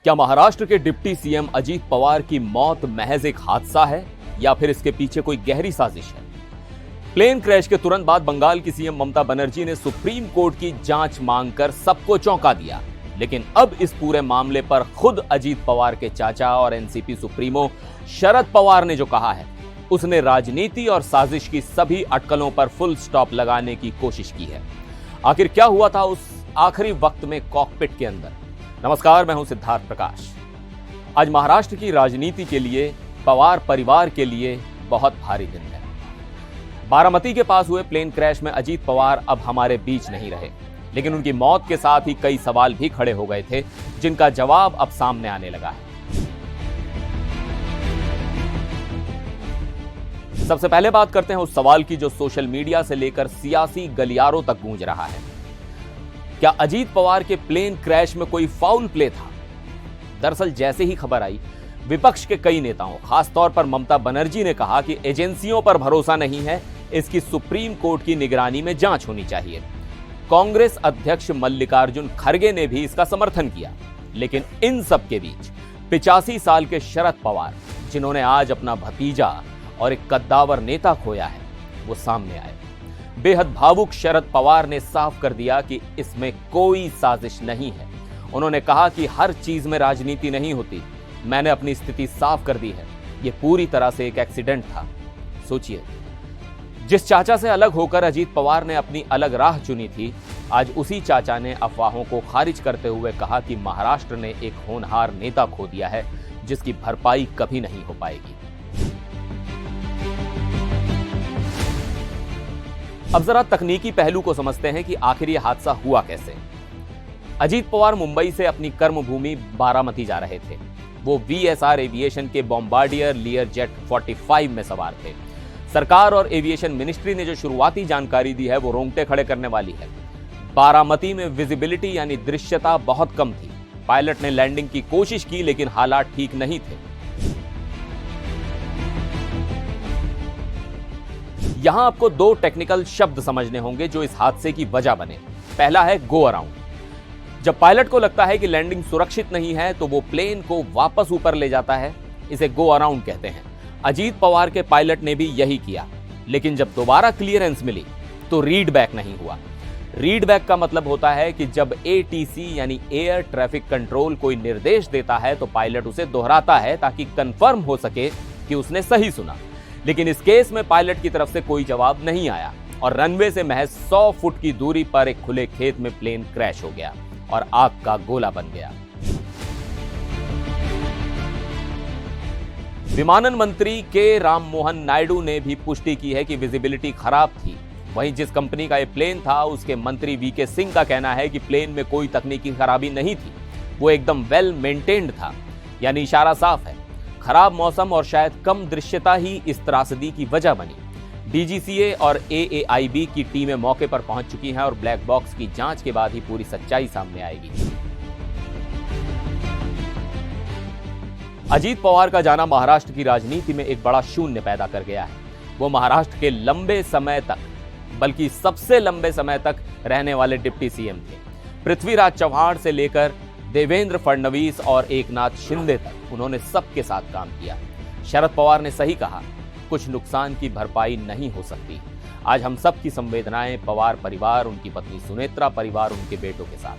क्या महाराष्ट्र के deputy CM Ajit Pawar की मौत महज एक हादसा है या फिर इसके पीछे कोई गहरी साजिश है? प्लेन क्रैश के तुरंत बाद बंगाल की सीएम ममता बनर्जी ने सुप्रीम कोर्ट की जांच मांगकर सबको चौंका दिया। लेकिन अब इस पूरे मामले पर खुद अजीत पवार के चाचा और एनसीपी सुप्रीमो शरद पवार ने जो कहा है, उसने राजनीति और साजिश की सभी अटकलों पर फुल स्टॉप लगाने की कोशिश की है। आखिर क्या हुआ था उस आखिरी वक्त में कॉकपिट के अंदर? नमस्कार, मैं हूं सिद्धार्थ प्रकाश। आज महाराष्ट्र की राजनीति के लिए, पवार परिवार के लिए बहुत भारी दिन है। बारामती के पास हुए प्लेन क्रैश में अजीत पवार अब हमारे बीच नहीं रहे, लेकिन उनकी मौत के साथ ही कई सवाल भी खड़े हो गए थे, जिनका जवाब अब सामने आने लगा है। सबसे पहले बात करते हैं उस सवाल की जो सोशल मीडिया से लेकर सियासी गलियारों तक गूंज रहा है। क्या अजीत पवार के प्लेन क्रैश में कोई फाउल प्ले था? दरअसल जैसे ही खबर आई, विपक्ष के कई नेताओं, खासतौर पर ममता बनर्जी ने कहा कि एजेंसियों पर भरोसा नहीं है, इसकी सुप्रीम कोर्ट की निगरानी में जांच होनी चाहिए। कांग्रेस अध्यक्ष मल्लिकार्जुन खड़गे ने भी इसका समर्थन किया। लेकिन इन सब के बीच 85 साल के शरद पवार, जिन्होंने आज अपना भतीजा और एक कद्दावर नेता खोया है, वो सामने आए। बेहद भावुक शरद पवार ने साफ कर दिया कि इसमें कोई साजिश नहीं है। उन्होंने कहा कि हर चीज में राजनीति नहीं होती। मैंने अपनी स्थिति साफ कर दी है, यह पूरी तरह से एक एक्सीडेंट था। सोचिए, जिस चाचा से अलग होकर अजीत पवार ने अपनी अलग राह चुनी थी, आज उसी चाचा ने अफवाहों को खारिज करते हुए कहा कि महाराष्ट्र ने एक होनहार नेता खो दिया है, जिसकी भरपाई कभी नहीं हो पाएगी। अब जरा तकनीकी पहलू को समझते हैं कि आखिर यह हादसा हुआ कैसे। अजीत पवार मुंबई से अपनी कर्मभूमि बारामती जा रहे थे। वो वीएसआर एविएशन के बॉम्बार्डियर लियर जेट 45 में सवार थे। सरकार और एविएशन मिनिस्ट्री ने जो शुरुआती जानकारी दी है, वो रोंगटे खड़े करने वाली है। बारामती में विजिबिलिटी यानी दृश्यता बहुत कम थी। पायलट ने लैंडिंग की कोशिश की, लेकिन हालात ठीक नहीं थे। यहां आपको दो टेक्निकल शब्द समझने होंगे जो इस हादसे की वजह बने। पहला है गो अराउंड। जब पायलट को लगता है कि लैंडिंग सुरक्षित नहीं है, तो वो प्लेन को वापस ऊपर ले जाता है। इसे गो अराउंड कहते हैं। अजीत पवार के पायलट ने भी यही किया, लेकिन जब दोबारा क्लियरेंस मिली तो रीड बैक नहीं हुआ। रीड बैक का मतलब होता है कि जब एटीसी यानी एयर ट्रैफिक कंट्रोल कोई निर्देश देता है, तो पायलट उसे दोहराता है ताकि कंफर्म हो सके कि उसने सही सुना। लेकिन इस केस में पायलट की तरफ से कोई जवाब नहीं आया और रनवे से महज 100 फुट की दूरी पर एक खुले खेत में प्लेन क्रैश हो गया और आग का गोला बन गया। विमानन मंत्री के राममोहन नायडू ने भी पुष्टि की है कि विजिबिलिटी खराब थी। वहीं जिस कंपनी का यह प्लेन था, उसके मंत्री वीके सिंह का कहना है कि प्लेन में कोई तकनीकी खराबी नहीं थी, वो एकदम वेल मेंटेन्ड था। यानी इशारा साफ है, खराब मौसम और शायद कम दृश्यता ही इस त्रासदी की वजह बनी। डीजीसीए और एएआईबी की टीमें मौके पर पहुंच चुकी हैं और ब्लैक बॉक्स की जांच के बाद ही पूरी सच्चाई सामने आएगी। अजीत पवार का जाना महाराष्ट्र की राजनीति में एक बड़ा शून्य पैदा कर गया है। वो महाराष्ट्र के लंबे समय तक, बल्कि सबसे लंबे समय तक रहने वाले डिप्टी सीएम थे। पृथ्वीराज चव्हाण से लेकर देवेंद्र फडणवीस और एकनाथ शिंदे तक उन्होंने सबके साथ काम किया। शरद पवार ने सही कहा, कुछ नुकसान की भरपाई नहीं हो सकती। आज हम सब की संवेदनाएं पवार परिवार, उनकी पत्नी सुनेत्रा परिवार, उनके बेटों के साथ।